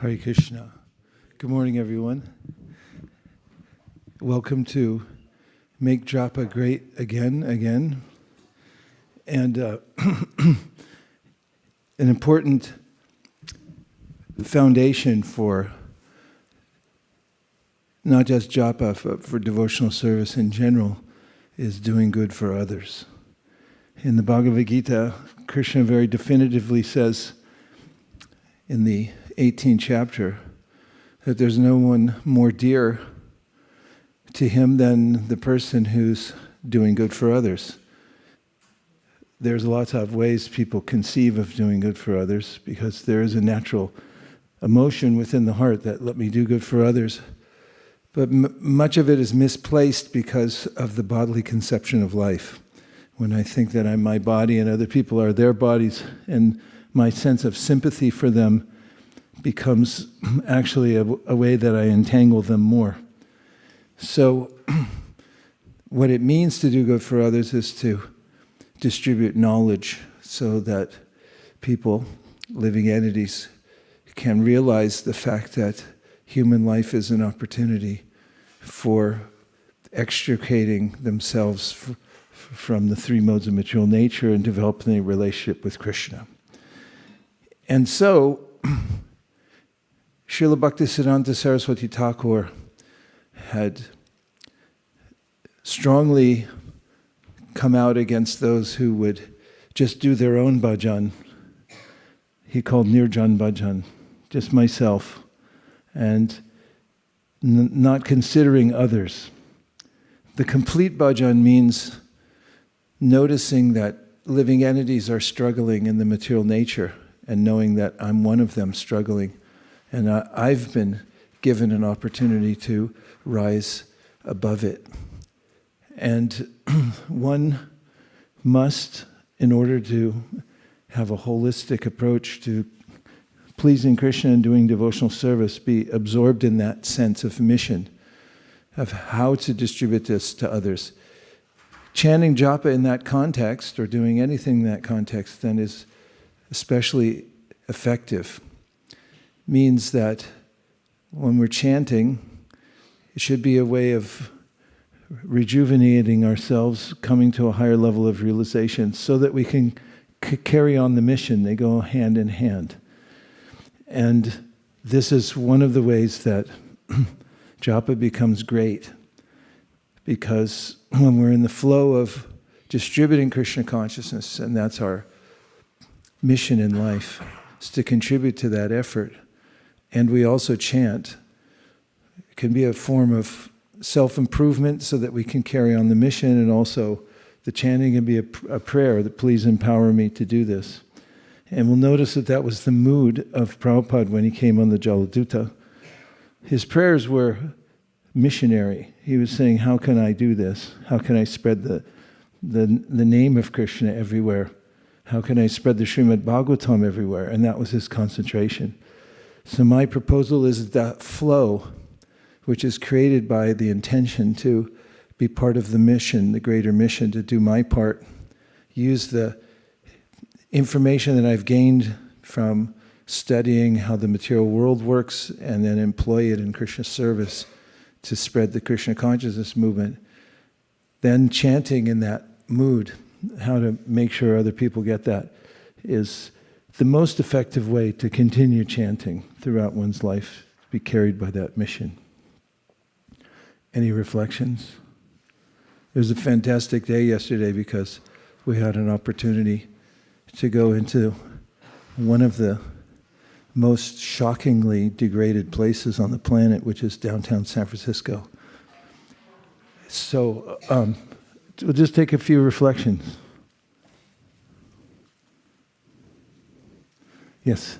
Hare Krishna. Good morning, everyone. Welcome to Make Japa Great Again. And an important foundation for not just japa, but for devotional service in general, is doing good for others. In the Bhagavad Gita, Krishna very definitively says in the 18th chapter that there's no one more dear to him than the person who's doing good for others. There's lots of ways people conceive of doing good for others because there is a natural emotion within the heart that let me do good for others. But much of it is misplaced because of the bodily conception of life. When I think that I'm my body and other people are their bodies, and my sense of sympathy for them becomes actually a way that I entangle them more. So what it means to do good for others is to distribute knowledge so that people, living entities, can realize the fact that human life is an opportunity for extricating themselves from the three modes of material nature and developing a relationship with Krishna. And so, Srila Bhaktisiddhanta Saraswati Thakur had strongly come out against those who would just do their own bhajan. He called nirjan bhajan, just myself, and not considering others. The complete bhajan means noticing that living entities are struggling in the material nature and knowing that I'm one of them struggling. And I've been given an opportunity to rise above it. And one must, in order to have a holistic approach to pleasing Krishna and doing devotional service, be absorbed in that sense of mission, of how to distribute this to others. Chanting japa in that context, or doing anything in that context, then is especially effective. Means that when we're chanting, it should be a way of rejuvenating ourselves, coming to a higher level of realization so that we can carry on the mission. They go hand in hand. And this is one of the ways that japa becomes great, because when we're in the flow of distributing Krishna consciousness, and that's our mission in life, is to contribute to that effort. And we also chant. It can be a form of self-improvement so that we can carry on the mission, and also the chanting can be a prayer that please empower me to do this. And we'll notice that that was the mood of Prabhupada when he came on the Jaladuta. His prayers were missionary. He was saying, how can I do this? How can I spread the name of Krishna everywhere? How can I spread the Srimad Bhagavatam everywhere? And that was his concentration. So my proposal is that flow, which is created by the intention to be part of the mission, the greater mission, to do my part, use the information that I've gained from studying how the material world works, and then employ it in Krishna service to spread the Krishna consciousness movement. Then chanting in that mood, how to make sure other people get that, is the most effective way to continue chanting throughout one's life, to be carried by that mission. Any reflections? It was a fantastic day yesterday because we had an opportunity to go into one of the most shockingly degraded places on the planet, which is downtown San Francisco. So we'll just take a few reflections. Yes.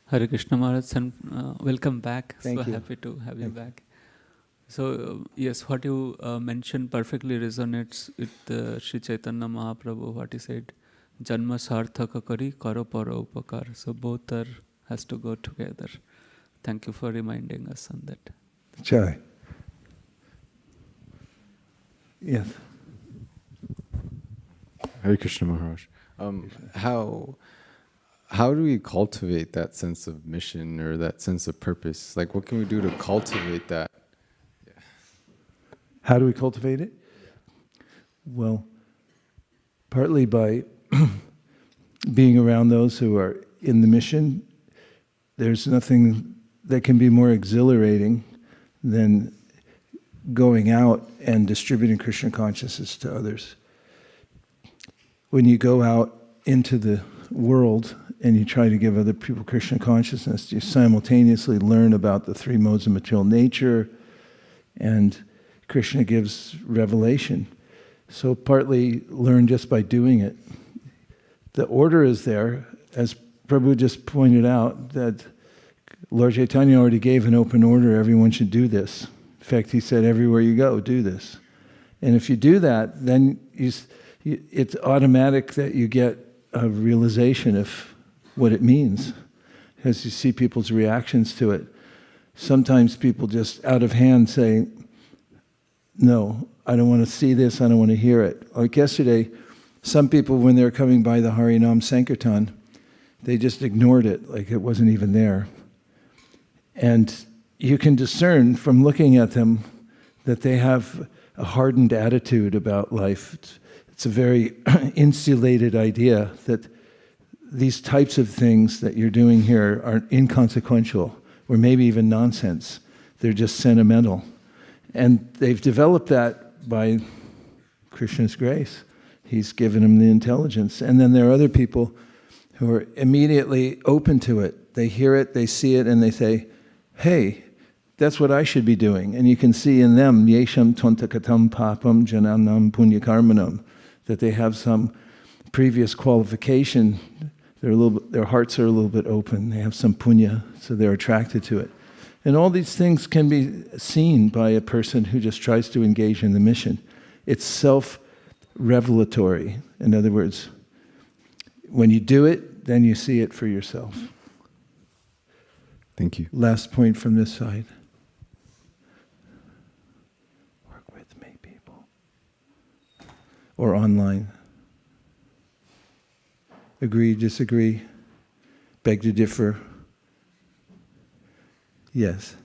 Hare Krishna Maharaj, and welcome back. Thank you. Happy to have you back. So, yes, what you mentioned perfectly resonates with Sri Chaitanya Mahaprabhu, what he said, Janma sarthaka kari karo para upakar. So both has to go together. Thank you for reminding us on that. Chai. Yes. Hare Krishna Maharaj. How do we cultivate that sense of mission or that sense of purpose? Like, what can we do to cultivate that? Yeah. How do we cultivate it? Well, partly by being around those who are in the mission. There's nothing that can be more exhilarating than going out and distributing Krishna consciousness to others. When you go out into the world and you try to give other people Krishna consciousness, you simultaneously learn about the three modes of material nature, and Krishna gives revelation. So partly learn just by doing it. The order is there, as Prabhu just pointed out, that Lord Chaitanya already gave an open order, everyone should do this. In fact, he said, everywhere you go, do this. And if you do that, then it's automatic that you get a realization of what it means, as you see people's reactions to it. Sometimes people just out of hand say, no, I don't want to see this, I don't want to hear it. Like yesterday, some people, when they were coming by the Harinam Sankirtan, they just ignored it, like it wasn't even there. And you can discern from looking at them that they have a hardened attitude about life. It's a very insulated idea that these types of things that you're doing here are inconsequential, or maybe even nonsense. They're just sentimental. And they've developed that by Krishna's grace. He's given them the intelligence. And then there are other people who are immediately open to it. They hear it, they see it, and they say, hey, that's what I should be doing. And you can see in them, yesham twantakatam papam jananam punyakarmanam, that they have some previous qualification. Their hearts are a little bit open. They have some punya, so they're attracted to it. And all these things can be seen by a person who just tries to engage in the mission. It's self-revelatory. In other words, when you do it, then you see it for yourself. Thank you. Last point from this side. Work with me, people. Or online. Agree, disagree, beg to differ. Yes.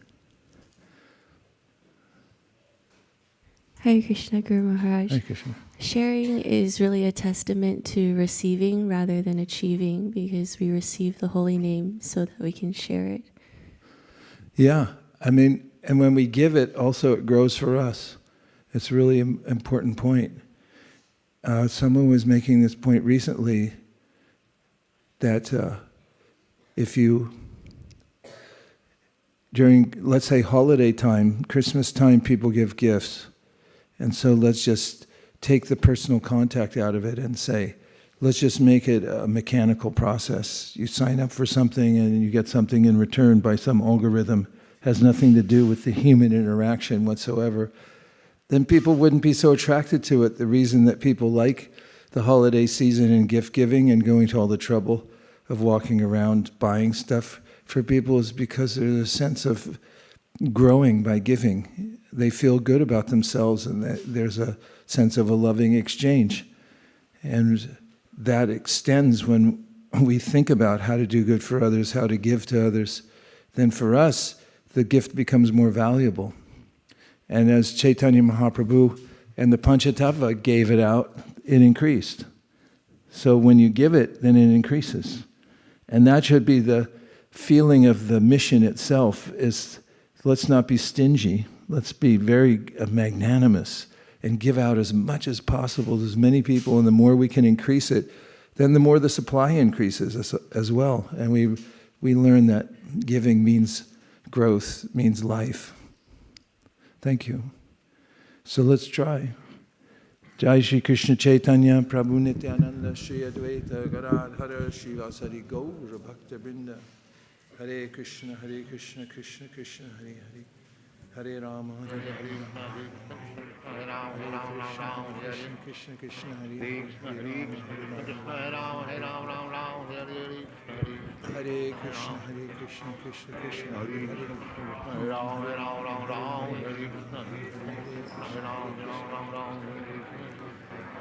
Hare Krishna, Guru Maharaj. Hare Krishna. Sharing is really a testament to receiving rather than achieving, because we receive the holy name so that we can share it. Yeah, I mean, and when we give it, also it grows for us. It's a really important point. Someone was making this point recently that if you, during, let's say, holiday time, Christmas time, people give gifts. And so let's just take the personal contact out of it and say, let's just make it a mechanical process. You sign up for something and you get something in return by some algorithm, has nothing to do with the human interaction whatsoever. Then people wouldn't be so attracted to it. The reason that people like the holiday season and gift giving and going to all the trouble of walking around buying stuff for people is because there's a sense of growing by giving. They feel good about themselves, and there's a sense of a loving exchange. And that extends when we think about how to do good for others, how to give to others. Then for us, the gift becomes more valuable. And as Chaitanya Mahaprabhu and the Panchatattva gave it out, it increased. So when you give it, then it increases. And that should be the feeling of the mission itself, is let's not be stingy. Let's be very magnanimous and give out as much as possible to as many people. And the more we can increase it, then the more the supply increases as well. And we learn that giving means growth, means life. Thank you. So let's try. Jai Shri Krishna Chaitanya Prabhu Nityananda Shri Advaita Gadadhara Shri Vasari Gaura Bhakta Vrinda. Hare Krishna Krishna Krishna Hare Hare. Hare Rama Hare Rama Hare Rama Krishna Krishna Hare Hare. Hare Rama Hare Krishna Krishna Krishna Hare Hare. Hare Rama Hare Rama Hare Rama Hare Krishna Krishna Krishna Hare Hare.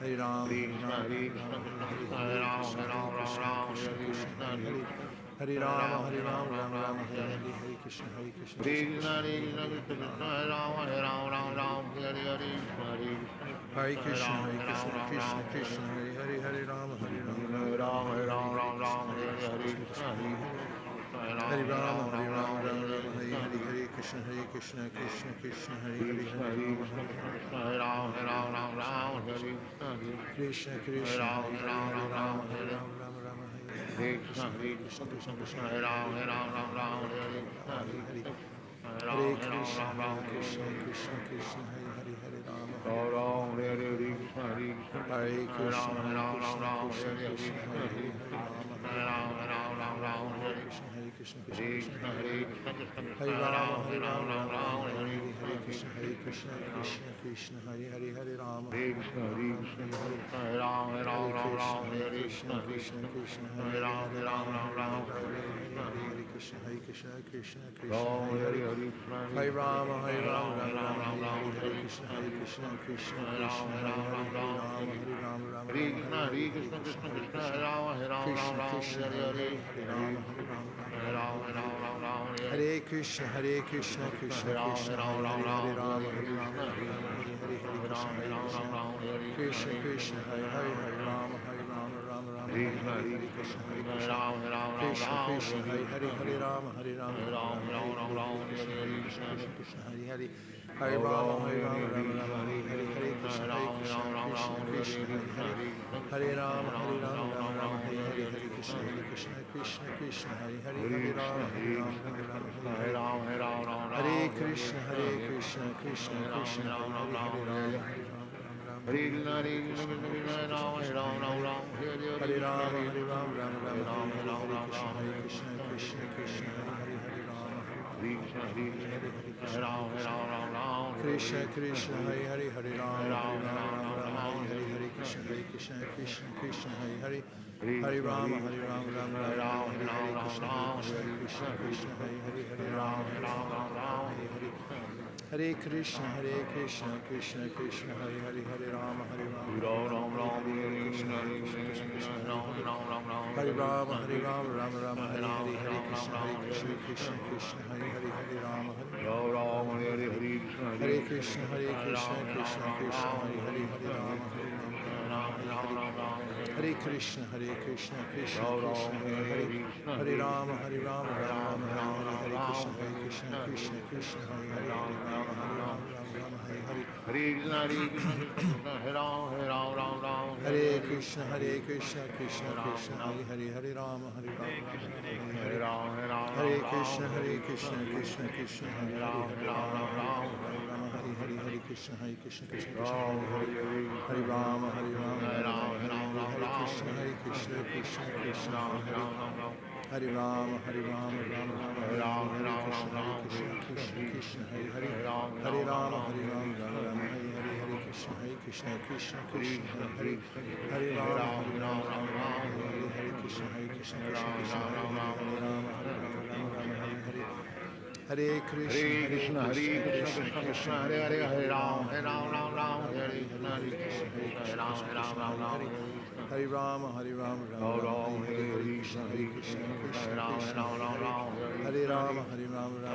Hare Ram, Hare Hare Ram, Krishna, Krishna Krishna, Hare Ram, Hare Ram, Ram Ram, Hare Krishna, Hare Hare Hare Rama, Ram, Hare Hare Ram, Rama, Ram Rama Ram, Rama, Hare Hare Hare, Hare Krishna, Hare Krishna, Krishna, Krishna, Hare Krishna, Krishna, Hare Krishna Hare. Hare Ram, Hare Ram, Ram Ram, Hare Hare Krishna, Hare Hare Krishna, Krishna, Hare Hare Ram, Krishna, Hare Ram, Krishna Ram Krishna, Ram, Hare Krishna, Hare Hare, Hare Rama, Hare Ram, Ram, Hare Hare Hare, Ram, Hare Ram Krishna, Ram, Hare Hare Krishna, Hare Krishna, Krishna, Krishna, Hare Hare Krishna, Hare. Hare Ram, Hare Hare Rama, Ram, Hare Ram Rama, Ram, Rama Hare Rama, Hare Krishna, Hare, Hare Hare Krishna, Hare Krishna, Krishna Krishna, Hare Hare Hare, Krishna, Hare Hare Rama, Krishna, Hare Krishna Rama, Krishna, Hare Ram, Ram, Hare Krishna, Krishna Krishna, Hare Hare, Hare Rama, Hare Hare Rama, Rama Rama, Hare Hare Krishna, Hare Hare Krishna, Krishna, Krishna Krishna Krishna, Krishna, Hare Hare Hare, Ram, Hare Rama, Ram, Hare Hare Rama, Krishna, Hare Hare. Hare Hare Ram, Krishna, Hare Krishna, Hare Krishna Krishna, Hare Hare, Hare Rama, Hare Rama, Ram, Hare Hare Hare. Krishna, Hare Krishna, Hare Krishna Krishna, Ram, Hare Krishna, Ram, Krishna Hare Krishna, Hare Krishna, Hare, Hare Rama, Hare Ram, Rama, Hare Rama, Hare Hare Krishna, Hare Krishna, Krishna Hare Krishna, Krishna, Hare Hare Hare. Krishna, Krishna Krishna, Hare Hare Rama, Ram, Hare Rama, Rama Rama, Hare Hare Hare, Hare Krishna, Krishna, Hare Krishna, Krishna Krishna, Hare Hare, Hare Rama, Hare Hare Krishna, Rama, Hare Rama Rama, Krishna, Hare Krishna Hare. Krishna, Hare Ram, Hare Krishna, Hare Hare Krishna, Krishna, Krishna Krishna, Hare Hare Hare, Ram, Hare Rama, Hare Rama, Rama Hare Rama, Hare Krishna, Hare, Hare Krishna, Hare Krishna, Krishna Krishna, Ram, Hare Hare. Hare Krishna, Hare Krishna Rama, Krishna, Hare Hare Rama, Ram, Rama Rama, Hare Hare, Hare Hare Krishna, Krishna, Hare Krishna, Krishna Hare Krishna, Ram, Hare Hare, Hare Rama, Hare Hare Rama, Rama Hare Rama, Krishna, Hare Hare, Hare Hare Krishna, Krishna, Krishna Hare Krishna, Hare Krishna, Ram, Krishna Hare Krishna, Hare Hare, Hare, Hare Hare Rama, Hare Rama, Rama Hare Rama, Ram, Hare Hare. Hare Hare Krishna, Hare Krishna, Krishna Krishna, Hare Hare, Hare Rama, Hare Rama, Rama Rama, Hare Hare, Hare Krishna, Hare Krishna, Krishna Krishna, Hare Hare, Hare Rama, Hare Rama, Rama Rama, Hare Hare, Hare Krishna, Hare Krishna, Krishna Krishna, Hare Hare, Hare Rama, Hare Rama, Rama Rama, Hare Hare, Hare Krishna, Hare Krishna, Krishna Krishna, Hare Hare, Hare Rama, Hare Rama, Rama Rama, Hare Hare, Hare Krishna, Krishna Krishna, Hare Hare, Hare Rama, Hare Rama, Rama Rama, Hare Hare, Hare Krishna, Krishna Krishna, Hare Hare, Hare Rama, Hare Rama, Rama Rama, Hare Hare. Hare Krishna, Krishna Krishna, Hare Hare, Hare Rama, Hare Rama, Rama Rama, Hare Hare, Hare Krishna, Krishna Krishna, Hare Hare, Hare Rama, Hare Rama, Rama Rama, Hare Hare, Hare Krishna, Krishna Krishna, Hare Hare, Hare Rama, Hare Rama, Rama Rama, Hare Hare, Hare Krishna, Krishna Krishna, Hare Hare, Hare Rama, Hare Rama, Rama Rama, Hare Hare, Hare Krishna, Krishna Krishna, Hare Hare, Hare Rama, Hare Rama, Rama Rama, Hare Hare, Hare Krishna, Krishna Krishna, Hare Hare, Hare Rama, Hare Rama, Rama Rama, Hare Hare, Hare Krishna, Krishna Krishna, Hare Hare, Hare Rama, Hare Rama, Rama Rama, Hare Hare, Hare Krishna, Krishna Hare Hare, Hare Rama, Hare Rama, Rama Rama, Hare Hare, Hare Krishna, Krishna Hare Hare, Hare Rama, Hare Rama, Rama Rama, Hare Hare, Hare Krishna, Krishna Hare Hare, Hare Rama, Hare Rama, Rama Rama, Hare Hare, Hare Krishna, Krishna Hare Hare, Hare Rama, Hare Rama, Rama Rama, Hare Hare, Hare Krishna, Krishna Hare Hare, Hare Rama, Hare Rama, Rama Rama, Hare Hare, Hare Krishna, Krishna Hare Hare, Hare Rama, Hare Rama, Rama Rama, Hare Hare, Hare Krishna, Krishna Hare Hare, Hare Rama, Hare Rama, Rama Rama, Hare Hare, Hare Krishna, Krishna Hare Hare, Hare Rama, Hare Rama, Rama Rama, Hare Hare, Hare Krishna, Krishna Hare Hare, Hare Rama, Hare Rama, Rama Rama, Hare Hare, Hare Krishna, Hare Hare, Hare Rama, Hare Rama, Rama Rama, Hare Hare, Hare Krishna, Hare Hare, Hare Rama, Hare Rama, Rama Rama, Hare Hare, Hare Krishna, Hare Hare, Hare Rama, Hare Rama, Rama Rama, Hare Hare,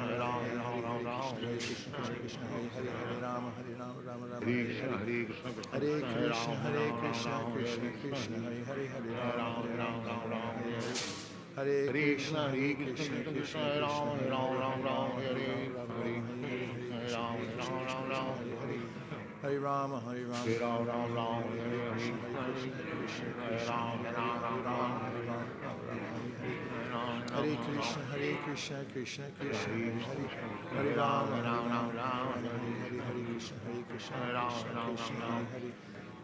Hare Krishna, Krishna Hare Hare, Hare Rama, Hare Rama, Rama Rama, Hare Hare, Hare Krishna, Hare Hare, Hare Rama, Hare Rama, Rama Rama, Hare Hare, Hare Krishna, Krishna Hare Hare, Hare Rama, Hare Rama, Rama Rama, Hare Hare, Hare Krishna, Hare Hare, Hare Rama, Hare Rama, Rama Rama, Hare Hare, Hare Krishna, Krishna Hare Hare, Hare Rama, Hare Rama, Rama Rama, Hare Hare, Hare Krishna, Krishna Hare Hare, Hare Rama, Hare Rama, Rama Rama, Hare Hare, Hare Krishna, Hare Hare, Hare Rama, Hare Rama, Rama Rama, Hare Hare, Hare Krishna, Krishna Hare Hare, Hare Rama, Hare Rama, Rama Rama, Hare Hare, Hare Krishna, Krishna Hare Hare,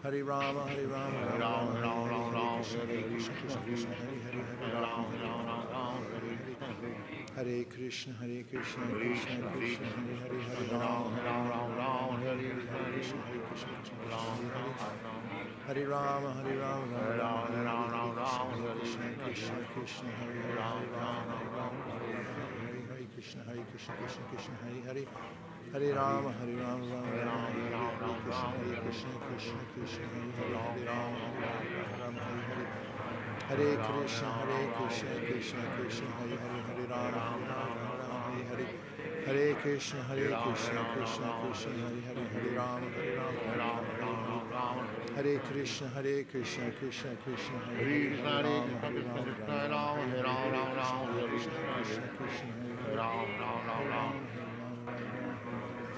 Hare Rama, Hare Rama, Rama Rama, Hare Hare, Hare Krishna, Krishna Hare Hare, Hare Rama, Hare Rama, Rama Rama, Hare Hare, Hare Krishna, Krishna Hare Hare, Hare Rama, Hare Rama, Rama Rama, Hare Hare, Hare Krishna, Krishna Hare Hare, Hare Rama, Hare Rama, Hare Hare, Hare Krishna, Krishna Hare Hare, Hare Rama, Hare Rama, Rama Rama, Hare Hare, Krishna Hare Hare, Hare Rama, Hare Rama, Rama Rama, Hare Hare, Hare Krishna, Krishna Hare Hare, Hare Rama, Hare Rama, Rama Rama, Hare Hare, Hare Krishna, Krishna Hare Hare, Hare Rama, Hare Rama, Rama Rama, Hare Hare, Hare Krishna, Krishna Hare Hare, Hare Rama, Hare Rama, Rama Rama, Hare Hare, Hare Krishna, Krishna Hare Hare, Hare Rama, Hare Rama, Rama Rama, Hare Hare, Hare Krishna, Krishna Hare Hare, Hare Rama, Hare Rama, Rama Rama, Hare Hare, Hare Krishna, Krishna Hare Hare, Hare Rama, Hare Rama,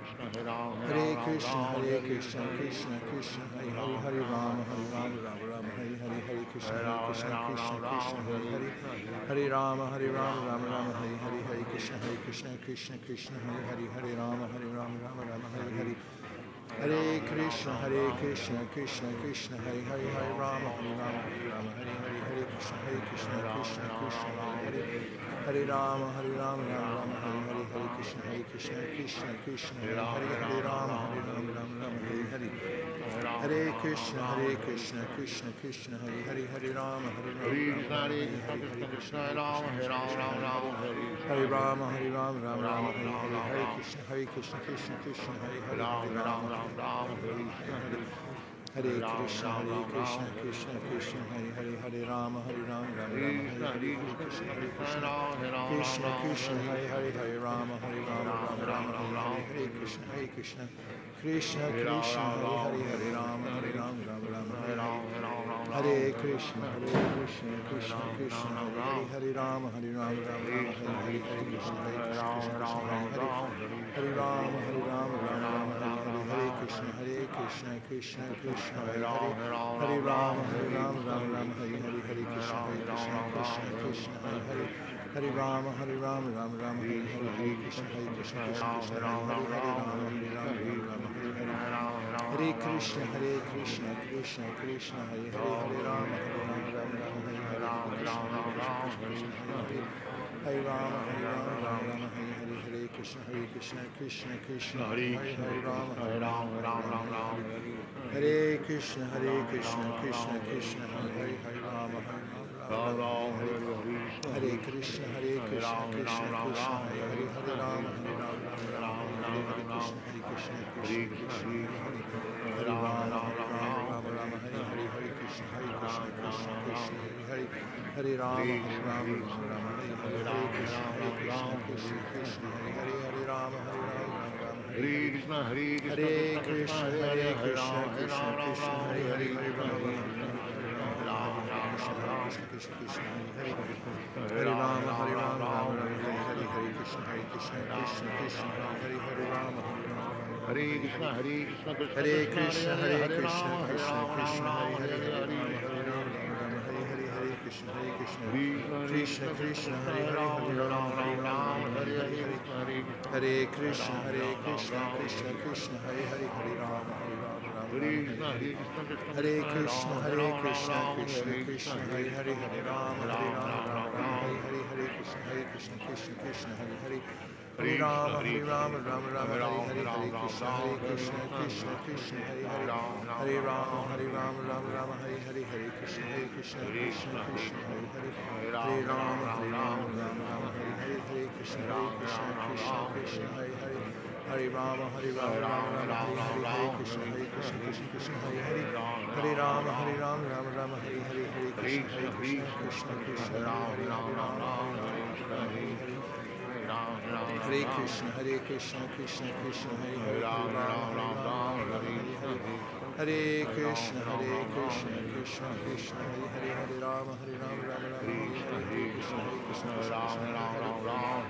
Hare Krishna, Krishna Krishna, Hare Hare, Hare Rama, Rama Rama, Hare Hare, Hare Krishna, Krishna Krishna, Hare Hare, Hare Rama, Rama Rama, Hare Hare, Hare Krishna, Krishna Krishna, Hare Hare, Hare Rama, Rama Rama, Hare Hare, Hare Krishna, Hare Krishna, Krishna Krishna, Hare Hare, Hare Rama, Hare Rama, Hare Rama, Hare Hare, Hare Krishna, Krishna Krishna, Hare Hare, Hare Rama, Hare Rama, Rama Rama, Hare Hare, Hare Krishna, Krishna Krishna, Hare Hare, Hare Rama, Hare Rama, Rama Rama, Hare Hare. Hare Krishna, Krishna Krishna, Hare Hare, Hare Rama, Hare Rama, Rama Rama, Hare Hare, Hare Krishna, Hare Rama, Hare Rama, Rama Rama, Hare Hare, Hare Krishna, Krishna Krishna, Hare Hare, Hare Rama, Hare Rama, Hare Hare. Hare Krishna, Krishna Krishna, Hare Hare, Hare Rama, Hare Rama, Rama Rama, Hare Hare, Hare Krishna, Krishna Krishna, Hare Hare, Hare Rama, Hare Rama, Rama Rama, Hare Hare, Hare Krishna, Krishna Krishna, Hare Hare, Hare Rama, Hare Rama, Rama Rama, Hare Hare. Hare Krishna, Krishna Krishna, Hare Hare, Hare Rama, Hare Rama, Rama Rama, Hare Hare, Hare Krishna, Krishna, Hare Hare, Hare Rama, Hare Rama, Rama Rama, Hare Hare, Hare Krishna, Krishna Krishna, Hare Hare, Hare Rama, Hare Rama, Rama Rama, Hare Hare, Hare Krishna, Krishna, Hare Hare, Hare Rama, Hare Rama, Rama Rama, Hare Hare, Hare Krishna, Krishna, Hare Rama, Hare Rama, Hare Rama, Hare Hare. Hare Krishna, Krishna Krishna, Hare Hare, Hare Rama, Hare Rama, Rama Rama, Hare Hare, Krishna, Hare Rama, Hare Rama, Rama Rama, Hare Hare, Hare Krishna, Krishna Krishna, Hare Hare Rama, Hare Rama, Rama Rama, Hare Krishna, Krishna Krishna, Hare Hare, Hare Rama, Hare Rama, Hare Krishna, Krishna Krishna, Hare Hare, Hare Rama, Hare Rama, Hare Krishna, Krishna Hare Rama, Rama Rama, Hare Hare, Hare Krishna, Krishna Hare Hare, Hare Rama, Rama Rama, Hare Hare, Krishna, Krishna Hare Hare, Hare Rama, Hare Krishna, Hare Krishna, Krishna Hare Hare, Hare Rama, Krishna, Hare Rama, Hare Rama, Rama Rama, Hare Hare, Hare Krishna, Krishna Hare Hare, Rama, Hare Krishna, Hare Krishna, Krishna Krishna, Hare Hare, Hare Rama, Hare Hare, Hare Krishna, Krishna Krishna, Hare Hare, Hare Rama, Hare Rama, Hare Hare, Hare Krishna, Krishna Krishna, Hare Hare, Hare Rama, Hare Rama, Hare Krishna, Krishna Krishna, Hare Hare, Hare Rama, Hare Rama, Hare Hare, Hare Krishna, Krishna Hare Hare, Hare Rama, Hare Rama, Rama Rama, Hare Hare, Hare Krishna, Krishna Hare Hare, Hare Rama, Hare Rama, Rama Rama, Hare Hare, Hare Krishna, Krishna Hare Hare, Hare Rama, Hare Rama, Rama Rama, Hare Hare, Hare Krishna, Krishna Hare Hare, Hare Rama, Hare Rama, Rama Rama, Hare Hare, Hare Krishna, Krishna Hare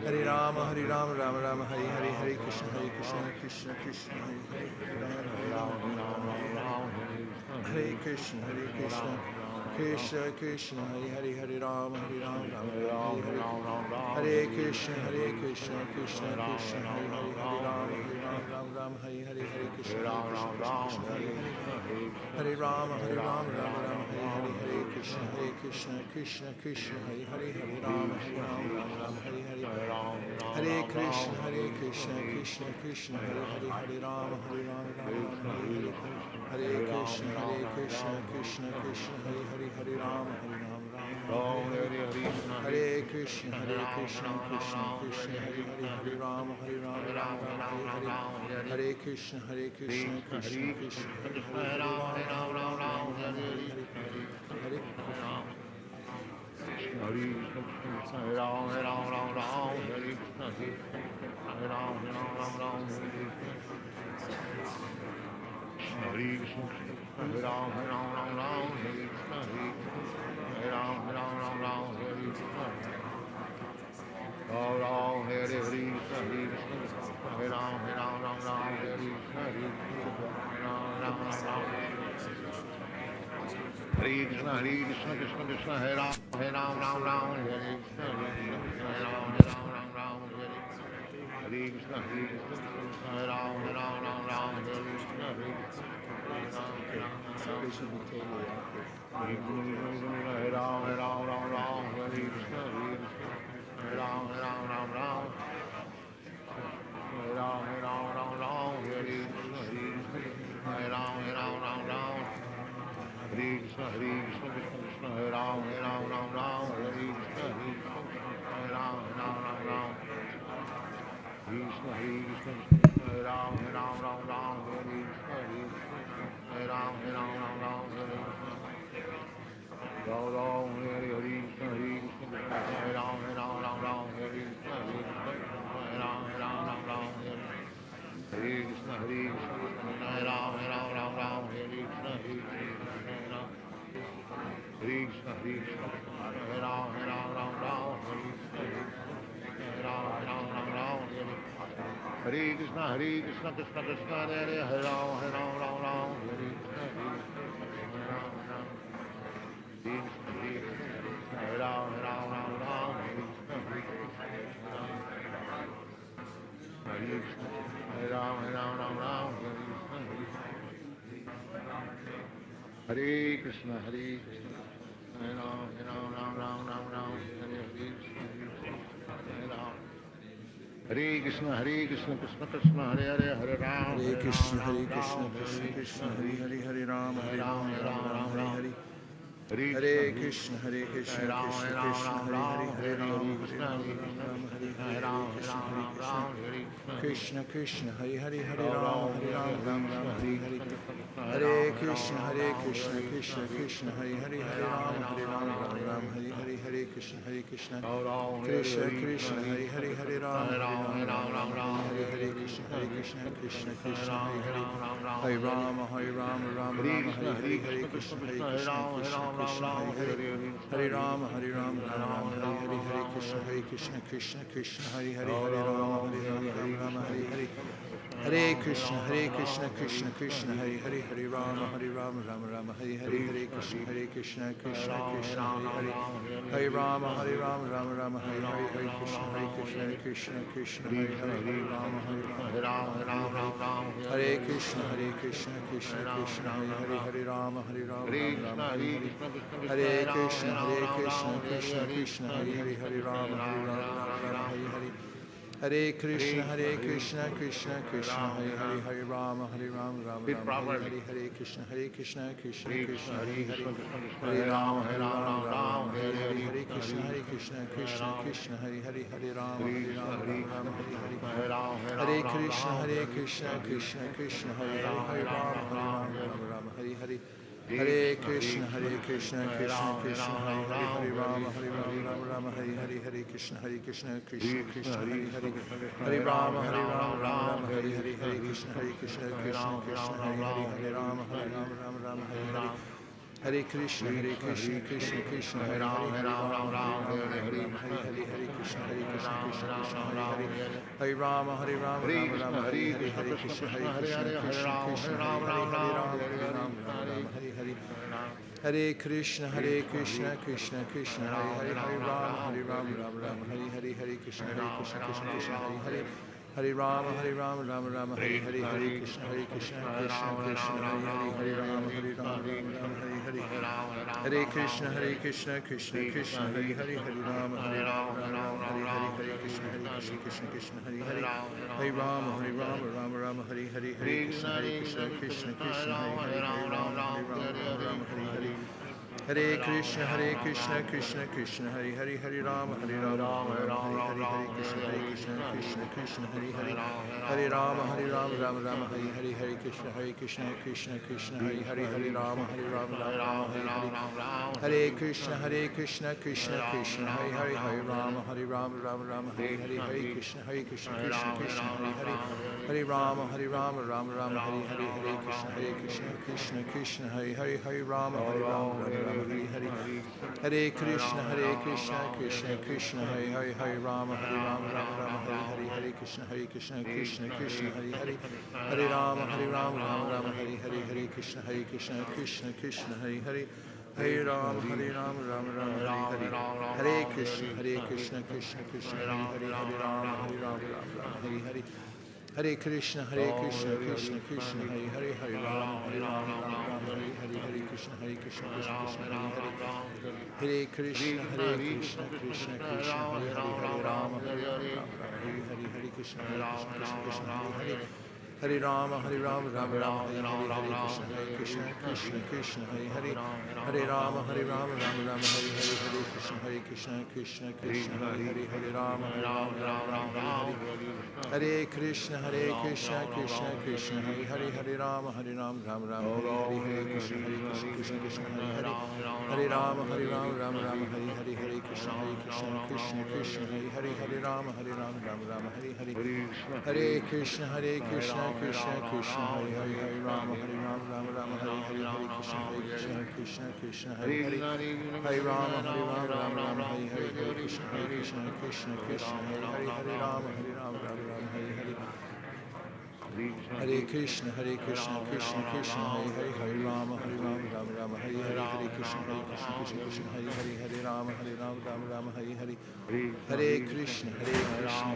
Hare, Hare Rama, Hare Rama, Rama Rama, Hare Hare, Hare Krishna, Krishna Hare Hare, Hare Rama, Hare Hare. Hare Krishna, Krishna Hare Hare, Hare Rama, Hare Hare, Hare Krishna, Krishna Hare Hare, Hare Rama, Rama Rama, Hare Krishna, Hare Rama, Rama Rama, Hare Hare, Hare Krishna, Krishna Hare Hare, Hare Krishna, Krishna Hare Hare, Hare Rama, Rama Rama, Hare Krishna, Krishna Hare Hare, Hare Rama, Rama Rama, Hare Hare, Hare Krishna, Hare Rama, Rama Rama, Hare Hare, Hare Krishna, Krishna Hare Hare, Hare Rama, Rama Rama, Hare Hare, Hare Krishna, Krishna Hare Hare, Hare Rama, Rama Rama, Hare Krishna, Krishna Hare Hare, Hare Rama, Hare Krishna, Krishna Hare Hare, Hare Rama, Rama, Hare Krishna, Krishna Hare Rama, Hare Krishna, Hare Ram, Ram Ram, Hare Krishna, Hare Ram, Ram, Hare Krishna, Hare Krishna, Hare Ram, Ram Ram, Hare Krishna, should be totally active. Hare Ram, Hare Ram, Ram Ram, Hare Krishna, Hare Krishna, Hare Ram, Hare Ram, Ram Ram, Hare Ram, Hare Ram, Ram Ram, Hare Krishna, Hare Krishna, Hare Ram, Hare Ram, Ram Ram, Hare Krishna, Hare Krishna, Krishna Krishna, Hare Ram, Hare Ram, Ram Ram, Hare Krishna, Hare Krishna, Hare Ram, Hare Ram, Ram Ram, Krishna, Hare Krishna, Krishna Krishna, Hare Ram, Hare Ram, Ram Ram, Hare Krishna, Hare Krishna, Hare Ram, Hare Ram, Ram Ram, Hare Krishna, Ram Ram, Hare Krishna, Hare Krishna, Hare Ram, Hare Ram, Ram Ram, Hare Krishna, Hare Krishna, Hare Ram, Hare Ram, Ram Ram, Hare Krishna, Hare Krishna, Hare Ram, Hare Ram, Ram Ram, Hare Krishna, Hare Krishna, Hare Ram, Hare Krishna, Hare Krishna, Hare Ram, Hare Ram, Ram Ram, Hare Krishna, Hare Ram, Hare Ram, Ram Ram, Hare Krishna, Hare Krishna, Krishna Krishna, Hare Hare Ram, Hare Ram, Ram Ram, Hare Krishna, Hare Ram, Ram, Hare Krishna, Hare Ram, Hare Ram, Ram Ram, Hare Krishna, Hare Krishna, Hare Ram, Hare Ram, Ram Ram, Hare Krishna, Hare Krishna, Hare Krishna, Hare Ram, Hare Ram, Ram Ram, Ram Ram, Hare Krishna, Hare Ram. Hare Krishna, Krishna Krishna, Hare Hare, Hare Ram, Hare Krishna, Hare Krishna, Krishna Krishna, Hare Hare, Hare Ram, Hare Ram, Ram Ram, Hare Hare. Hare Krishna, Hare Krishna, Krishna Krishna, Hare Hare, Hare Ram, Hare Ram, Ram Ram, Hare Hare, Hare Krishna, Hare Krishna, Krishna Krishna, Hare Hare, Hare Ram, Hare Ram, Ram Ram, Hare Hare. Hare Krishna, Krishna Krishna, Hare Hare, Hare Ram, Hare Ram, Ram Ram, Hare Hare, Hare Krishna, Krishna Krishna, Hare Hare, Hare Ram, Hare Ram, Ram Ram, Hare Hare, Krishna Krishna, Krishna Krishna, Hare Hare, Hare Ram, Hare Ram, Ram Ram, Hare Hare, Hare Krishna, Krishna Krishna, Hare Hare, Hare Ram, Hare Ram, Ram Ram, Hare Hare, Hare Krishna, Krishna Krishna, Hare Hare, Hare Ram, Hare Ram, Ram Ram, Hare Hare. Hare Krishna, Krishna Krishna, Hare Hare, Hare Rama, Rama Rama, Hare Hare, Hare Krishna, Krishna Krishna, Hare Hare, Hare Rama, Rama Rama, Hare Hare, Hare Krishna, Krishna Krishna, Hare Hare, Hare Rama, Rama Rama, Hare Krishna, Krishna Krishna, Hare Hare, Hare Rama, Rama Rama, Hare Krishna, Krishna Krishna, Hare Hare, Hare Rama, Rama, Hare Hare. Hare Krishna, Krishna Krishna, Hare Hare, Hare Rama, Rama Rama, Hare Hare, Hare Krishna, Krishna Krishna, Hare Hare, Hare Rama, Rama Rama, Hare Hare, Hare Krishna, Krishna Krishna, Hare Hare, Hare Rama, Rama, Hare Hare, Hare Krishna, Krishna Krishna, Hare Hare, Hare Rama, Rama, Hare Hare. Hare Krishna, Krishna Krishna, Hare Hare, Hare Rama, Rama, Hare Hare, Hare Krishna, Krishna Krishna, Hare Hare, Hare Rama, Rama, Hare Hare, Hare Krishna, Krishna Krishna, Hare Hare, Hare Rama, Rama, Hare Hare. Hare Krishna, Krishna Krishna, Hare Hare, Hare Rama, Hare Hare, Hare Krishna, Krishna Hare Hare, Hare Rama, Rama, Hare Hare, Hare Krishna, Krishna Krishna, Hare Hare, Hare Rama, Hare Hare. Hare Krishna, Krishna Krishna, Hare Hare, Hare Rama, Rama, Hare Hare, Hare Krishna, Krishna, Hare Hare. Hare Rama, Rama, Hare Hare, Hare Krishna, Krishna Krishna, Hare Hare, Hare Rama, Rama, Hare Hare. Hare Krishna, Krishna Krishna, Hare Hare, Hare Rama, Rama, Hare Hare, Hare Krishna, Krishna, Hare Hare. Hare Rama, Rama, Hare Hare, Hare Krishna, Krishna, Hare Hare, Hare Rama, Rama, Hare Hare. Hare Krishna, Krishna Krishna, Hare Hare, Hare Rama, Rama, Hare Hare, Hare Krishna, Krishna, Hare Hare, Hare Rama, Rama, Hare Hare, Hare Krishna, Krishna, Hare Hare, Hare Rama, Rama, Hare Hare. Hare Krishna, Krishna Krishna, Hare Hare, Hare Rama, Rama, Hare Hare, Hare Krishna, Krishna, Hare Hare, Hare Rama, Rama, Hare Hare, Hare Krishna, Krishna, Hare Hare, Hare Rama, Rama, Hare Hare. Hare Krishna, Krishna, Hare Hare, Hare Rama, Rama, Hare Hare, Hare Krishna, Krishna, Hare Hare, Hare Rama, Rama, Hare Hare, Hare Krishna, Krishna, Hare Hare. Hare Rama, Rama, Hare Hare. Hare Krishna, Krishna Krishna, Hare Hare, Hare Rama, Rama, Hare Hare. Hare Krishna, Krishna Krishna, Hare Hare, Hare Rama, Rama, Hare Hare, Hare Krishna Krishna Krishna Hare Hare Hare Krishna Krishna Krishna Hare Hare Hare Rama Hare Hare Krishna Krishna Krishna Hare Hare Hare Rama Hare Rama Rama Rama Hare Hare Krishna Krishna Krishna Hare Hare Hare Rama Hare Rama Rama Rama Hare Hare Krishna Krishna Krishna Hare Hare Hare Rama Hare Rama Rama Rama Hare Hare Hare Krishna Krishna Krishna Hare Hare Hare Rama Hare Rama Rama Rama Hare Hare Krishna Krishna Krishna Hare Hare Hare Rama Hare Rama Rama Rama Hare Hare Krishna Krishna Krishna Hare Hare Hare Rama Hare Rama Rama Rama Hare Hare Hare Krishna Krishna Krishna Hare Hare Hare Rama Hare Rama Rama Rama Hare Hare Krishna Krishna Krishna Hare Hare Hare Rama Hare Rama Rama Rama Hare Hare Krishna Krishna Krishna Hare Hare Hare Rama Hare Rama Rama Rama Hare Hare Hare Krishna Krishna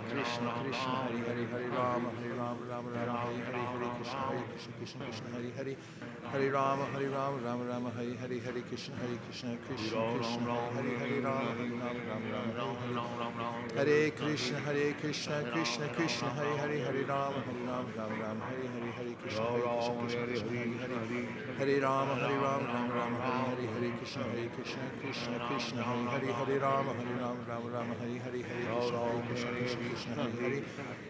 Krishna Hare Hare Hare Rama Hare Rama Rama Rama Hare Hare Hare Krishna Krishna Hare Hare Hare Rama Hare Rama Rama Rama Hare Hare Hare Krishna Krishna Krishna Hare Hare Hare Rama Hare Rama Rama Rama Hare Hare Hare Krishna Krishna Hare Hare Hare Rama Rama Rama Hare Hare Hare Krishna Krishna Hare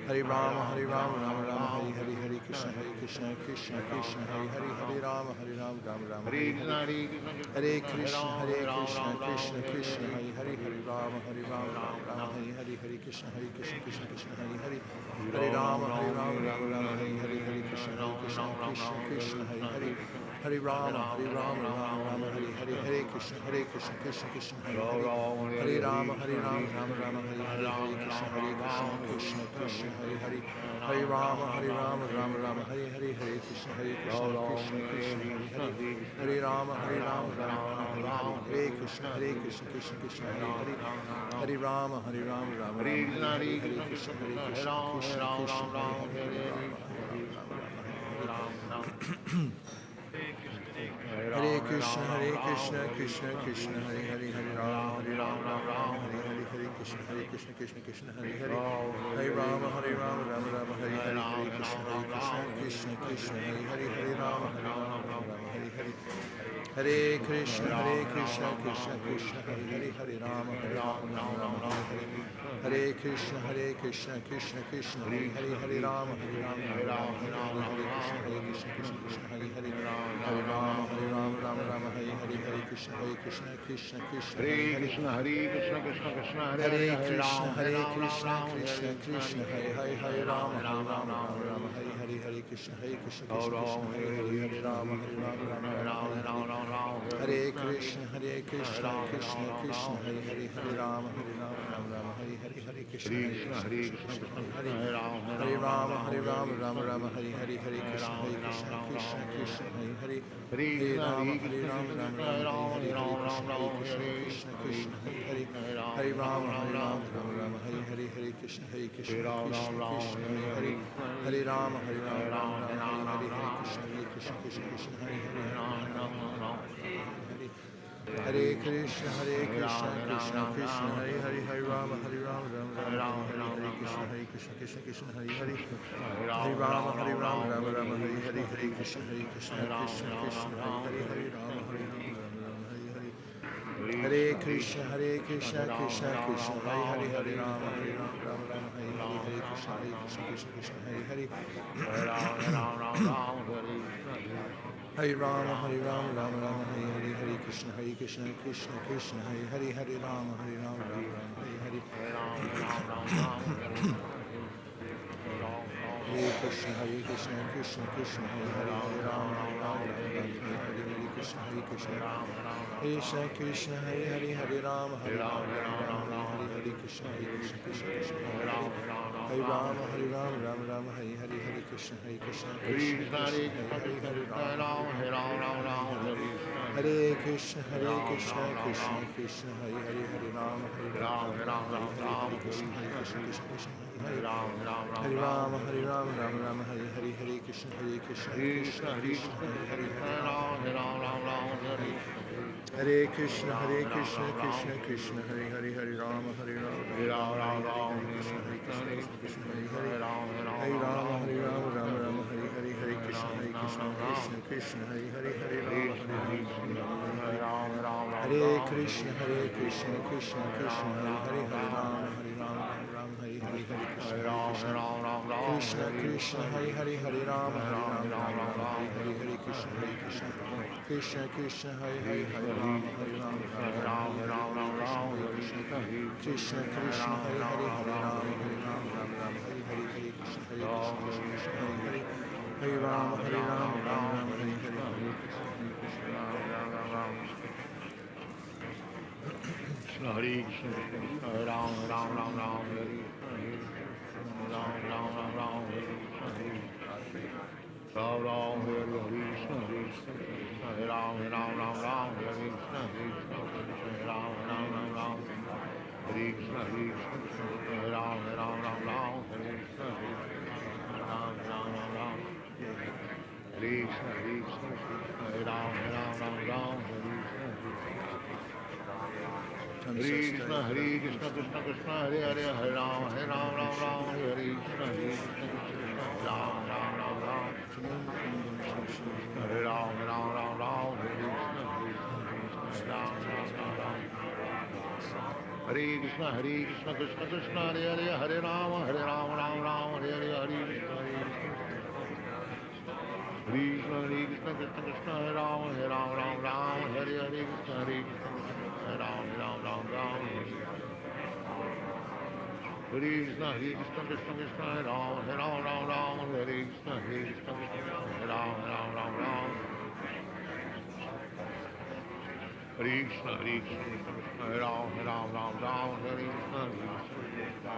Hare Rama Hare Rama Rama Rama Hare Krishna Krishna Krishna Hare Hare Hare Rama Hare Rama Rama Rama Hare Hare Hare Krishna Krishna Hare Hare Hare Rama Rama Rama Hare Hare Krishna Krishna Hare Hare Hare Rama Rama Rama Hare Hare Hare Krishna Hare Hare Hare Rama Rama Rama Hare Hare Hare Krishna Krishna Hare Hare Hare Rama Rama Rama Hare Hare Hare Krishna Krishna Hare Hare Hare Rama Rama Rama Hare Hare Hare Krishna Krishna Hare Hare Hare Rama Rama Rama Hare Hare Hare Krishna Krishna Hare Hare Hare Rama Rama Rama Hare Hare Hare Krishna Krishna Hare Hare Hare Rama Rama Rama Hare Hare Hare Krishna Krishna Hare Hare Hare Rama Rama Rama Hare Hare Hare Krishna Krishna Hare Hare Hare Rama Rama Rama Hare Hare Krishna Krishna Hare Hare Hare Rama Rama Rama Hare Hare Krishna Krishna Hare Krishna Krishna Krishna Hare Hare Hare Rama Rama Hare Hare Krishna Krishna Hare Hare Hare Rama Rama Rama Hare Hare Krishna Krishna Hare Hare Hare Rama Rama Hare Hare Hare Krishna Krishna Hare Hare Hare Rama Rama Hare Hare Krishna Krishna Hare Hare Hare Rama Rama Hare Krishna Hare Hare Hare Rama Rama Hare Hare Krishna Krishna Hare Krishna Krishna Hare Krishna Krishna Hare Hare Rama Rama Hare Hare Krishna Krishna Hare Hare Rama Hare Krishna Krishna Hare Hare Hare Rama Rama Hare Hare Krishna Hare Rama Rama Hare Hare Krishna Krishna Hare Hare Hare Rama Rama Hare Krishna Hare Hare Rama Rama Hare Hare Krishna Krishna Hare Hare Hare Rama Rama Hare Hare Krishna Hare Hare Krishna Krishna Hare Hare Hare Rama Rama Hare Krishna Krishna Hare Hare Hare Rama Rama Hare Hare Krishna Krishna Hare Hare Rama Hare Krishna Krishna Hare Hare Hare Rama Rama Hare Hare Krishna Hare Hare Hare Rama Rama Hare Hare Krishna Krishna Hare Hare Hare Rama Rama Hare Hare Hare Krishna Krishna Hare Hare Hare Rama Hare Hare Krishna Krishna Hare Hare Hare Rama Hare Hare Krishna Hare Rama Rama Hare Hare Krishna Krishna Hare Krishna Krishna Hare Hare Hare Rama Hare Krishna Krishna Hare Ram, Ram Ram, Hare Rama, Hare Rama, Rama Rama, Hare Hare, Hare Krishna, Krishna, Krishna, Krishna, Hare Hare Krishna, Hare. Ram, Ram Ram, Ram, Hare Hare Krishna, Krishna, Krishna, Hare Hare, Hare Rama, Hare Rama, Hare Rama Ram, Rama, Ram Hare Hare, Ram, Hare Krishna, Hare Krishna, Krishna, Krishna, Hare Hare Hare. Ram, Hare Rama, Hare Rama, Hare Rama Rama, Ram, Hare Hare, Hare Krishna, Hare Krishna, Krishna, Krishna, Hare Hare, Hare Rama, Krishna, Hare Rama, Krishna, Rama Rama, Hare Hare Hare. Ram, Ram Ram, Hare Ram, Krishna, Krishna, Krishna, Hare Hare, Hare Ram, Rama, Hare Rama, Rama Rama, Hare Hare, Hare Krishna, Hare Hare Ram, Krishna. Ram Ram, Krishna, Hare Krishna, Hare Hare, Hare Rama, Hare Hare Ram, Rama, Ram Rama Ram, Rama, Hare Hare, Hare Krishna, Krishna, Hare Krishna. Krishna, Krishna, Hare Hare, Krishna, Hare Rama, Krishna, Hare Rama, Rama Hare Rama, Ram, Hare Hare, Ram Hare Ram, Krishna, Hare Hare Krishna. Krishna, Krishna, Hare Krishna, Ram, Hare Ram Hare, Ram, Hare Ram, Rama, Hare Hare Krishna, Rama, Rama Rama, Hare Hare, Hare Krishna, Hare Ram, Krishna, Krishna, Krishna, Hare Hare, Hare Hare Rama, Ram, Hare Ram Rama, Ram, Rama Ram, Rama, Hare Hare Hare, Krishna, Hare Krishna, Hare Krishna. Ram, Ram Ram, Ram, Krishna, Hare Krishna, Krishna Krishna, Hare Ram, Ram Ram, Ram, Hare Krishna, Ram, Ram Ram, Ram, Hare Krishna, Ram Ram, Hare Hare Krishna, Hare Krishna, Krishna Krishna, Hare Ram, Ram Ram, Ram, Hare Krishna, Hare Krishna, Krishna Krishna, Hare Ram, Ram Ram, Ram, Hare Krishna, Hare Krishna, Krishna Krishna, Hare Ram, Ram Ram, Ram, Hare Krishna, Hare Krishna, Ram Ram, Ram, Hare Krishna, Hare Krishna, Krishna Krishna, Hare Ram, Ram Ram, Ram, Hare Krishna, Hare Krishna, Krishna Krishna, Hare Hare, Hare Ram,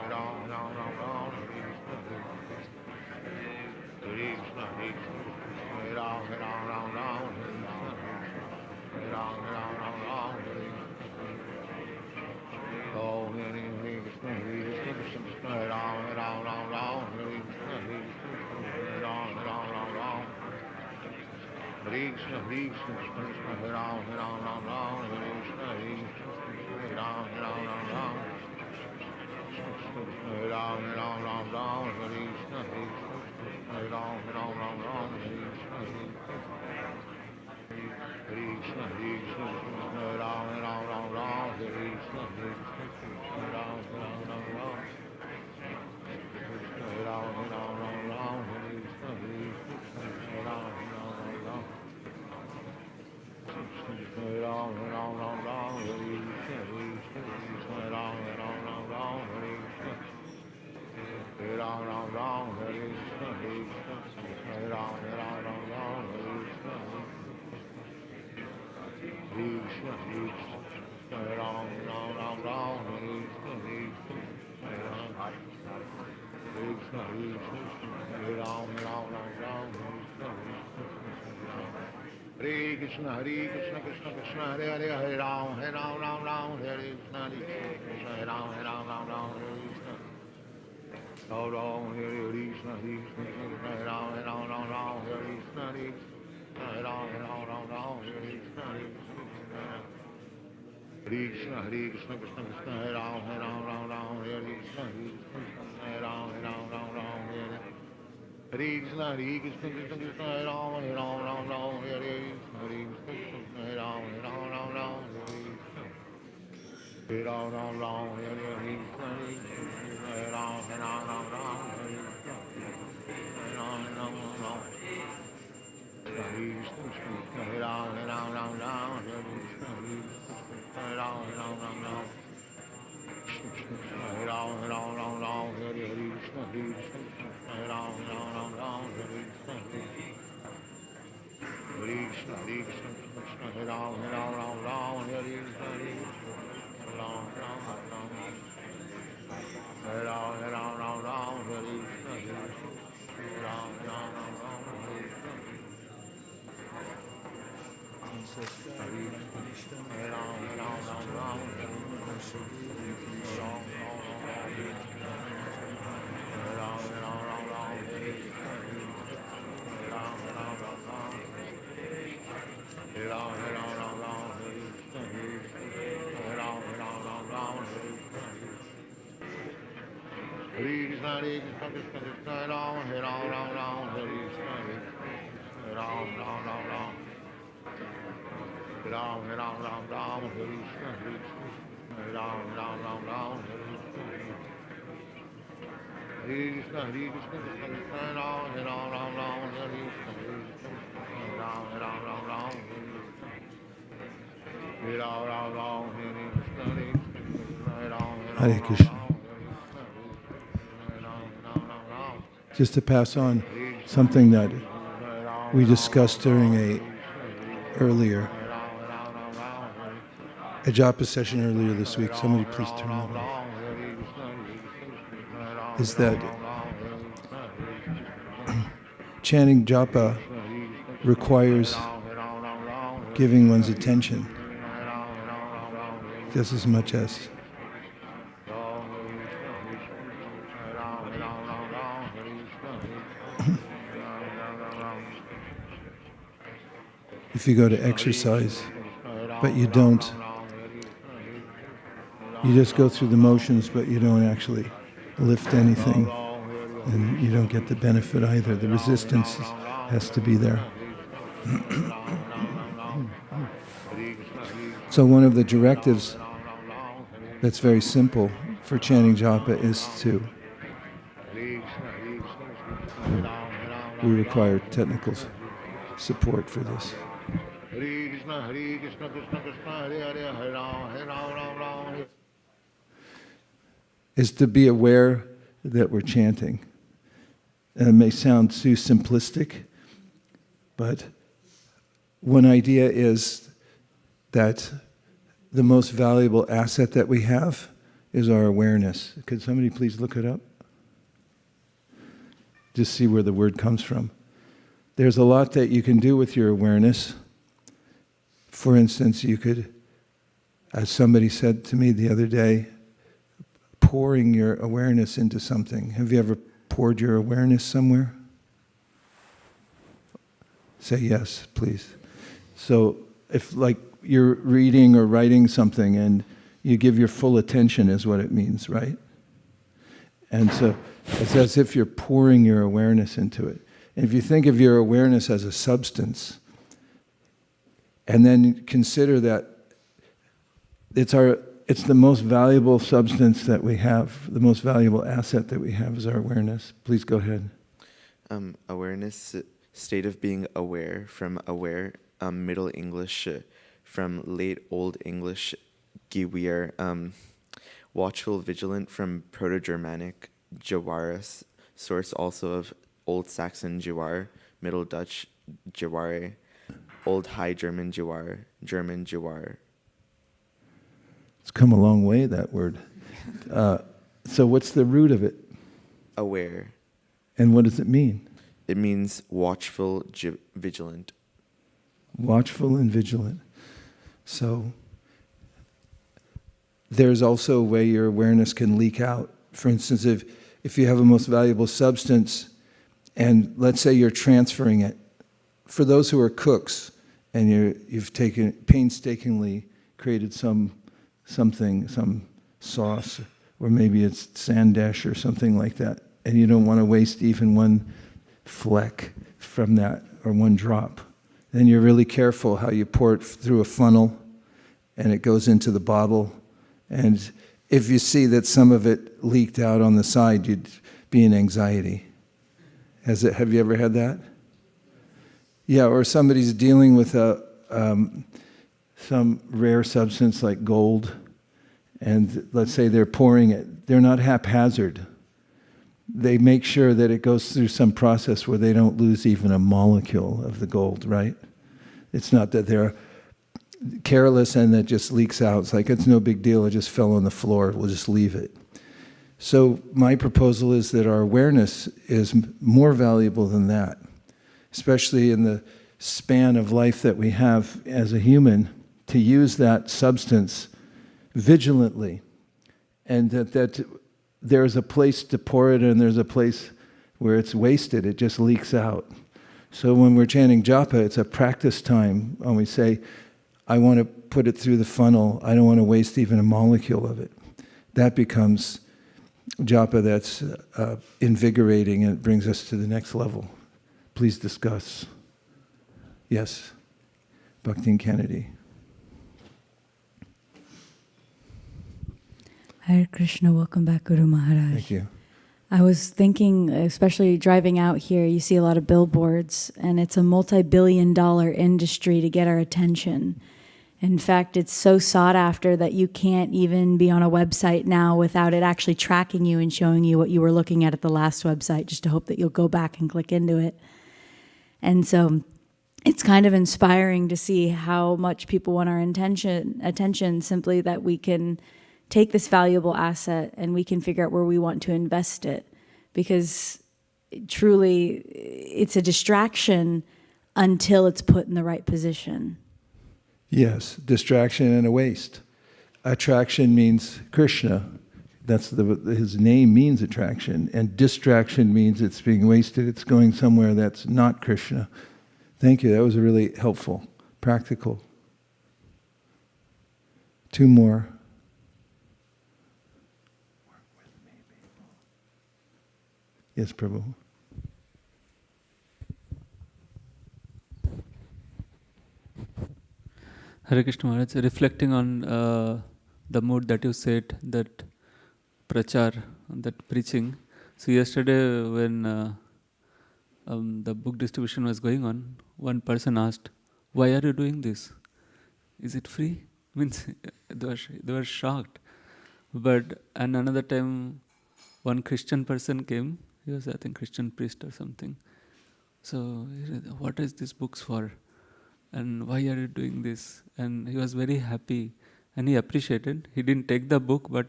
Ram Ram, Hare Krishna, Hare Krishna, Krishna Krishna, Hare Ram, Ram Ram, Hare Ram, Ram Ram, Hare Krishna, Hare Krishna, Krishna Hare Ram, Ram Ram. Hare Krishna, Krishna Krishna, Hare Hare, Hare Ram, Ram Ram, Hare Hare, Hare Krishna, Hare Krishna, Krishna Krishna, Hare Ram, Ram Ram, Hare Hare, Krishna, Hare Krishna, Hare Ram, Ram Ram, Hare Krishna, Krishna Krishna, Hare Ram, Ram, Hare Krishna, Krishna Krishna, Hare Ram, Ram. Hare Krishna, Krishna Krishna, Hare Ram, Ram, Hare Krishna, Hare Ram, Ram, Hare Krishna, Hare Ram, Ram, Hare Ram, Ram, Hare Oh, Hare Krishna, Krishna Krishna, Hare Ram, Hare Krishna, Hare Ram, Ram. Hare Krishna, Krishna, Hare Ram, Hare Krishna, Hare Ram, Ram. Hare Ram, Hare Krishna, Hare Ram, Hare Krishna, Hare Krishna, Hare Ram, Hare Krishna, Hare Ram, Ram. Hare Ram, Hare Krishna, Hare Ram, Ram. Hare Ram, Hare Krishna, Hare Ram, Hare Krishna, Hare Ram, Hare Krishna, Hare Ram, Hare Krishna, Krishna, Hare Ram, Hare Krishna, Hare Ram, Krishna, Hare Ram, Hare Krishna, Krishna Krishna, Hare Hare, Hare Ram, Ram, Hare Krishna, Krishna, Hare Ram, Hare Krishna, Ram Ram, Hare Krishna, Krishna, Hare Ram, Hare Krishna, Hare Ram, Hare Krishna, Hare Krishna, Krishna Krishna, Hare Ram, Hare Krishna, Hare Ram, Hare Krishna, Krishna Krishna, Hare Ram, Hare Krishna, Hare Krishna, Hare Ram, Hare Krishna. Hare Ram, Hare Krishna, Hare Ram, Hare Krishna, Hare Ram, Hare Ram, Hare Krishna, Hare Ram, Hare Ram, Hare Krishna, Hare Ram, Hare Krishna, Hare Ram, Hare Krishna, Ram, Hare Ram, Hare Krishna, Ram, Hare Krishna, Hare Ram, Hare Krishna, Ram, Hare Krishna, Krishna Krishna, Hare Rama, Rama Rama, Hare Krishna, Hare Rama, Rama Rama. Ram, Ram, Ram, Ram, Hare Krishna, Hare Krishna, Ram, Ram, Ram, Ram, Hare Krishna, Hare Krishna, Krishna Krishna, Ram, Ram, Ram, Ram, Hare Krishna, Ram, Ram, Ram, Ram, Hare Ram, Ram, Ram, Hare Krishna, Ram, Hare Ram, Krishna. Ram, Ram. Just to pass on something that we discussed during earlier a Japa session earlier this week. Somebody please turn that on. Is that chanting Japa requires giving one's attention just as much as if you go to exercise, but you don't, you just go through the motions, but you don't actually lift anything, and you don't get the benefit either. The resistance has to be there. So one of the directives that's very simple for chanting japa is to, we require technical support for this. Hare Krishna, Krishna Krishna, Hare Hare, Hare Ram, Ram. Is to be aware that we're chanting. And it may sound too simplistic, but one idea is that the most valuable asset that we have is our awareness. Could somebody please look it up? Just see where the word comes from. There's a lot that you can do with your awareness. For instance, you could, as somebody said to me the other day, pouring your awareness into something. Have you ever poured your awareness somewhere? Say yes, please. So if like you're reading or writing something and you give your full attention is what it means, right? And so it's as if you're pouring your awareness into it. And if you think of your awareness as a substance, and then consider that it's the most valuable substance that we have, the most valuable asset that we have is our awareness. Please go ahead. Awareness, state of being aware, from aware, Middle English, from late Old English, gewir, watchful, vigilant, from Proto-Germanic, jawara, source also of Old Saxon jawar, Middle Dutch jaware, Old High German jawar, German jawar. It's come a long way, that word. So what's the root of it? Aware. And what does it mean? It means watchful, vigilant. Watchful and vigilant. So there's also a way your awareness can leak out. For instance, if you have a most valuable substance, and let's say you're transferring it, for those who are cooks, and you've taken painstakingly created something, some sauce, or maybe it's sandesh or something like that, and you don't want to waste even one fleck from that or one drop. Then you're really careful how you pour it through a funnel and it goes into the bottle. And if you see that some of it leaked out on the side, you'd be in anxiety. Have you ever had that? Yeah, or somebody's dealing with some rare substance like gold, and let's say they're pouring it. They're not haphazard. They make sure that it goes through some process where they don't lose even a molecule of the gold, right? It's not that they're careless and that just leaks out. It's like, it's no big deal, it just fell on the floor, we'll just leave it. So my proposal is that our awareness is more valuable than that, especially in the span of life that we have as a human, to use that substance vigilantly, and that there's a place to pour it and there's a place where it's wasted, it just leaks out. So when we're chanting japa, it's a practice time when we say, I want to put it through the funnel, I don't want to waste even a molecule of it. That becomes japa that's invigorating and it brings us to the next level. Please discuss. Yes, Bhaktin Kennedy. Hare Krishna, welcome back, Guru Maharaj. Thank you. I was thinking, especially driving out here, you see a lot of billboards, and it's a multi-billion-dollar industry to get our attention. In fact, it's so sought after that you can't even be on a website now without it actually tracking you and showing you what you were looking at the last website, just to hope that you'll go back and click into it. And so it's kind of inspiring to see how much people want our attention simply that we can take this valuable asset and we can figure out where we want to invest it, because truly it's a distraction until it's put in the right position. Yes, distraction and a waste. Attraction means Krishna. That's his name means attraction, and distraction means it's being wasted. It's going somewhere that's not Krishna. Thank you. That was really helpful, practical. Two more. Yes, Prabhu. Hare Krishna Maharaj, reflecting on the mood that you said, that prachar, that preaching. So yesterday when the book distribution was going on, one person asked, "Why are you doing this? Is it free?" Means they were shocked. But and another time, one Christian person came. He was, I think, Christian priest or something. So he said, "What is this books for? And why are you doing this?" And he was very happy and he appreciated. He didn't take the book, but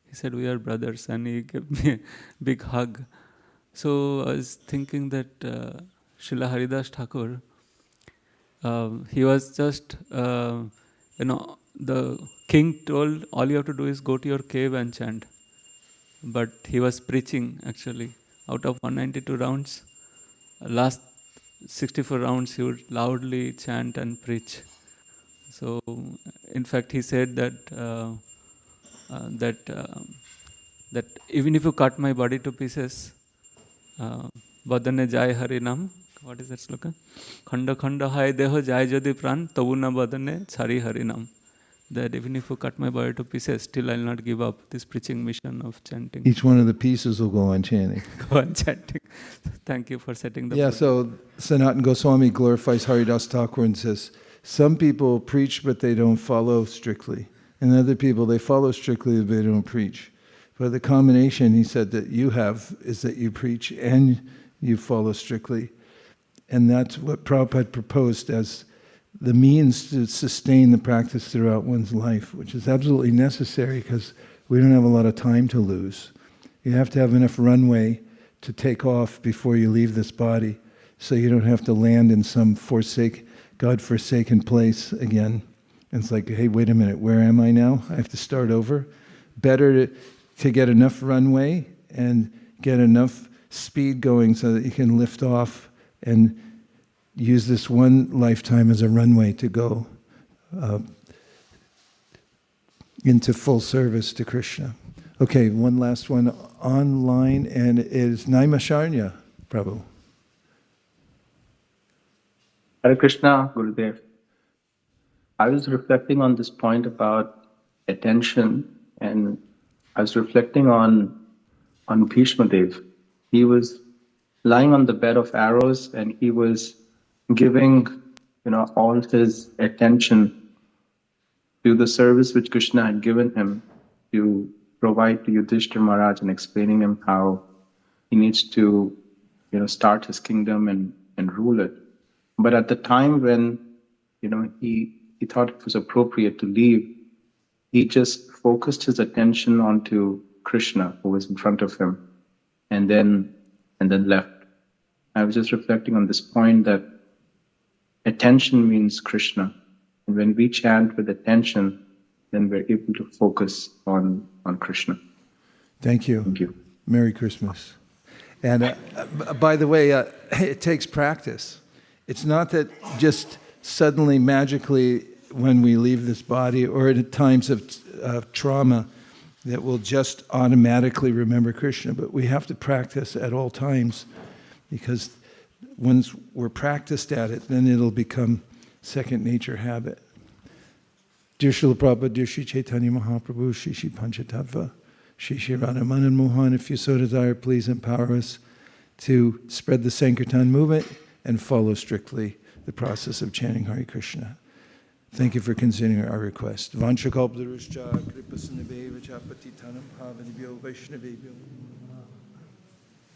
he said, "We are brothers," and he gave me a big hug. So I was thinking that Srila Haridas Thakur, he was just, the king told, all you have to do is go to your cave and chant. But he was preaching actually. Out of 192 rounds, last 64 rounds he would loudly chant and preach. So, in fact, he said that that even if you cut my body to pieces, badane jai hari nam. What is that sloka? Khanda khanda hai deho jai jodi pran tabu na badane chari hari nam. That even if you cut my body to pieces, still I will not give up this preaching mission of chanting. Each one of the pieces will go on chanting. Go on chanting. Thank you for setting the Yeah, point. so Sanatana Goswami glorifies Haridas Thakur and says, some people preach but they don't follow strictly. And other people, they follow strictly but they don't preach. But the combination, he said, that you have is that you preach and you follow strictly. And that's what Prabhupada proposed as the means to sustain the practice throughout one's life, which is absolutely necessary because we don't have a lot of time to lose. You have to have enough runway to take off before you leave this body, so you don't have to land in some God-forsaken place again. And it's like, hey, wait a minute, where am I now? I have to start over. Better to get enough runway and get enough speed going so that you can lift off and use this one lifetime as a runway to go into full service to Krishna. Okay, one last one online, and it is Naimasharnya, Prabhu. Hare Krishna, Gurudev. I was reflecting on this point about attention, and I was reflecting on Bhishma Dev. He was lying on the bed of arrows, and he was giving, all his attention to the service which Krishna had given him to provide to Yudhishthira Maharaj, and explaining him how he needs to, start his kingdom and rule it. But at the time when, he thought it was appropriate to leave, he just focused his attention onto Krishna, who was in front of him, and then left. I was just reflecting on this point that attention means Krishna. And when we chant with attention, then we're able to focus on Krishna. Thank you. Thank you. Merry Christmas. And by the way, it takes practice. It's not that just suddenly, magically, when we leave this body or at times of trauma, that will just automatically remember Krishna, but we have to practice at all times, because once we're practiced at it, then it'll become second nature habit. Dear Srila Prabhupada, dear Sri Chaitanya Mahaprabhu, Shri Shri Panchatattva, Shri Shri Radhaman and Mohan, if you so desire, please empower us to spread the Sankirtan movement and follow strictly the process of chanting Hare Krishna. Thank you for considering our request. Vanchakalpataruscha kripasanabheva cha patitanam pavanibhyo vaishnavibhyo.